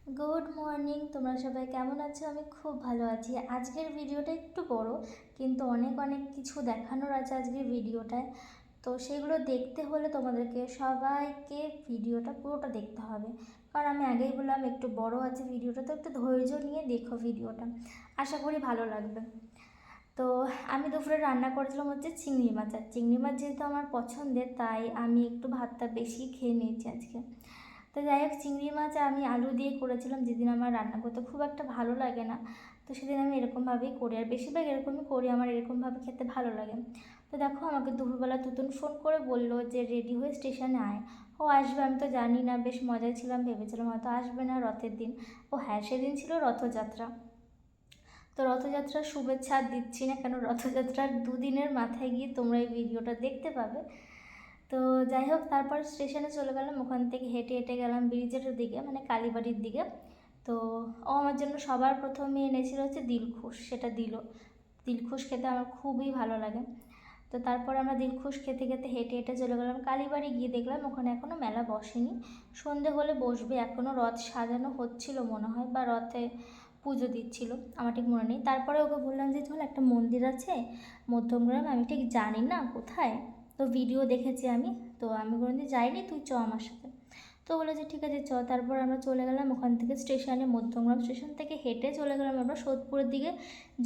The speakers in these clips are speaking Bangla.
গুড মর্নিং, তোমরা সবাই কেমন আছো? আমি খুব ভালো আছি। আজকের ভিডিওটা একটু বড়, কিন্তু অনেক অনেক কিছু দেখানোর আছে আজকের ভিডিওটায়। তো সেগুলো দেখতে হলে তোমাদেরকে সবাইকে ভিডিওটা পুরোটা দেখতে হবে, কারণ আমি আগেই বললাম একটু বড় আছে ভিডিওটা, তো একটু ধৈর্য নিয়ে দেখো ভিডিওটা, আশা করি ভালো লাগবে। তো আমি দুপুরে রান্না করেছিলাম হচ্ছে চিংড়ি মাছ, আর চিংড়ি মাছ যেহেতু আমার পছন্দের, তাই আমি একটু ভাতটা বেশি খেয়ে নিয়েছি আজকে। তো যাই হোক, চিংড়ি মাছ আমি আলু দিয়ে করেছিলাম। যেদিন আমার রান্না করতে খুব একটা ভালো লাগে না, তো সেদিন আমি এরকমভাবেই করি, আর বেশিরভাগ এরকমই করি, আমার এরকমভাবে খেতে ভালো লাগে। তো দেখো, আমাকে দুপুরবেলা তুতুন ফোন করে বললো যে রেডি হয়ে স্টেশনে আয়। ও আসবে, আমি তো জানি না, বেশ মজাই ছিলাম, ভেবেছিলাম হয়তো আসবে না রথের দিন। ও হ্যাঁ, সেদিন ছিল রথযাত্রা। তো রথযাত্রার শুভেচ্ছা আর দিচ্ছি না, কেন রথযাত্রার দুদিনের মাথায় গিয়ে তোমরা এই ভিডিওটা দেখতে পাবে। তো যাই হোক, তারপর স্টেশনে চলে গেলাম, ওখান থেকে হেঁটে হেঁটে গেলাম ব্রিজের দিকে, মানে কালীবাড়ির দিকে। তো ও আমার জন্য সবার প্রথমে এনেছিল হচ্ছে দিলখুশ, সেটা দিলখুশ খেতে আমার খুবই ভালো লাগে। তো তারপর আমরা দিলখুশ খেতে খেতে হেঁটে হেঁটে চলে গেলাম কালীবাড়ি, গিয়ে দেখলাম ওখানে এখনও মেলা বসেনি, সন্ধে হলে বসবে। এখনও রথ সাজানো হচ্ছিল মনে হয়, বা রথে পুজো দিচ্ছিল, আমার ঠিক মনে নেই। তারপরে ওকে বললাম যে চল, একটা মন্দির আছে মধ্যমগ্রাম, আমি ঠিক জানি না কোথায়, তো ভিডিও দেখেছি আমি, তো আমি কোনোদিন যাইনি, তুই চ আমার সাথে। তো বলে যে ঠিক আছে চ। তারপর আমরা চলে গেলাম ওখান থেকে স্টেশনে, মধ্যমগ্রাম স্টেশন থেকে হেঁটে চলে গেলাম আমরা সোদপুরের দিকে,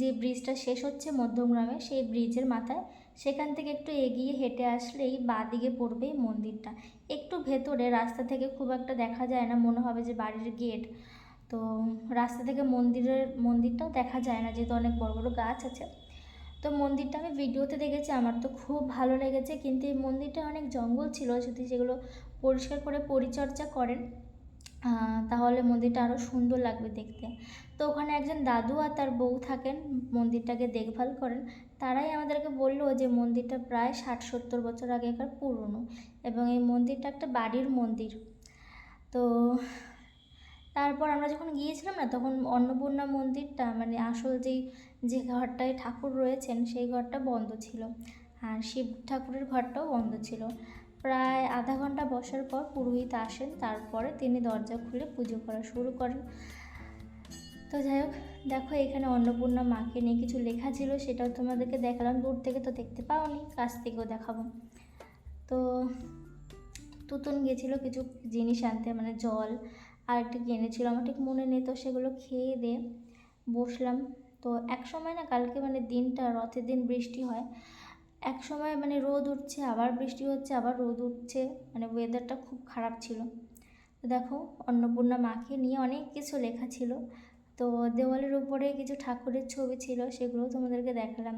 যে ব্রিজটা শেষ হচ্ছে মধ্যমগ্রামে, সেই ব্রিজের মাথায়। সেখান থেকে একটু এগিয়ে হেঁটে আসলেই বাঁ দিকে পড়বে এই মন্দিরটা, একটু ভেতরে, রাস্তা থেকে খুব একটা দেখা যায় না, মনে হবে যে বাড়ির গেট। তো রাস্তা থেকে মন্দিরটাও দেখা যায় না, যেহেতু অনেক বড় বড় গাছ আছে। তো মন্দিরটা আমি ভিডিওতে দেখেছি, আমার তো খুব ভালো লেগেছে, কিন্তু এই মন্দিরটা অনেক জঙ্গল ছিল, যদি সেগুলো পরিষ্কার করে পরিচর্যা করেন তাহলে মন্দিরটা আরও সুন্দর লাগবে দেখতে। তো ওখানে একজন দাদু আর তার বউ থাকেন, মন্দিরটাকে দেখভাল করেন। তারাই আমাদেরকে বললো যে মন্দিরটা প্রায় 60-70 বছর আগেকার পুরনো, এবং এই মন্দিরটা একটা বাড়ির মন্দির। তো তারপর আমরা যখন গিয়েছিলাম না, তখন অন্নপূর্ণা মন্দিরটা, মানে আসল যে ঘরটায় ঠাকুর রয়েছেন, সেই ঘরটা বন্ধ ছিল, আর শিব ঠাকুরের ঘরটাও বন্ধ ছিল। প্রায় আধা ঘন্টা বসার পর পুরোহিত আসেন, তারপরে তিনি দরজা খুলে পুজো করা শুরু করেন। তো যাই হোক, দেখো এখানে অন্নপূর্ণা মাকে নিয়ে কিছু লেখা ছিল, সেটাও তোমাদেরকে দেখালাম, দূর থেকে তো দেখতে পাওনি, কাছ থেকেও দেখাবো। তো তুতুন গেছিলো কিছু জিনিস আনতে, মানে জল আর একটা কিনেছিল, আমার ঠিক মনে নেই। তো সেগুলো খেয়ে দিয়ে বসলাম। তো এক সময় না, কালকে মানে দিনটা, রথের দিন বৃষ্টি হয়, এক সময় মানে রোদ উঠছে, আবার বৃষ্টি হচ্ছে, আবার রোদ উঠছে, মানে ওয়েদারটা খুব খারাপ ছিল। তো দেখো, অন্নপূর্ণা মাকে নিয়ে অনেক কিছু লেখা ছিল। তো দেওয়ালের উপরে কিছু ঠাকুরের ছবি ছিল, সেগুলোও তোমাদেরকে দেখালাম।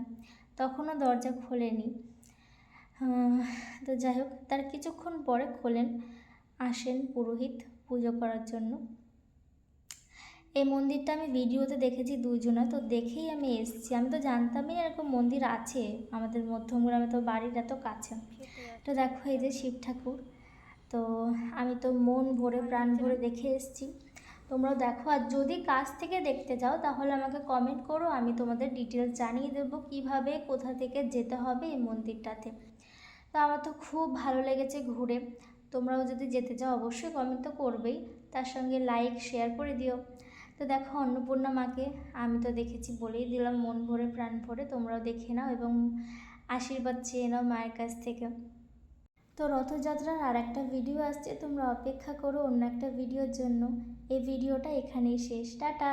তখনও দরজা খোলেনি। তো যাই হোক, তার কিছুক্ষণ পরে খোলেন, আসেন পুরোহিত পুজো করার জন্য। এই মন্দিরটা আমি ভিডিওতে দেখেছি দুইজনা, তো দেখেই আমি এসেছি, আমি তো জানতামই এরকম মন্দির আছে আমাদের মধ্যমগ্রামে, তো বাড়ির এত কাছে। তো দেখো, এই যে শিব ঠাকুর, তো আমি তো মন ভরে প্রাণ ভরে দেখে এসেছি। তোমরাও দেখো, আর যদি কাছ থেকে দেখতে চাও তাহলে আমাকে কমেন্ট করো, আমি তোমাদের ডিটেলস জানিয়ে দেবো কীভাবে কোথা থেকে যেতে হবে এই মন্দিরটাতে। তো আমার তো খুব ভালো লেগেছে ঘুরে। তোমরাও যদি যেতে চাও অবশ্যই কমেন্ট তো করবেই, তার সঙ্গে লাইক শেয়ার করে দিও। তো দেখো, অন্নপূর্ণা মাকে আমি তো দেখেছি, বলেই দিলাম মন ভরে প্রাণ ভরে, তোমরাও দেখে নাও এবং আশীর্বাদ চেয়ে নাও মায়ের কাছ থেকে। তো রথযাত্রার আর একটা ভিডিও আসছে, তোমরা অপেক্ষা করো অন্য একটা ভিডিওর জন্য। এই ভিডিওটা এখানেই শেষ, টাটা।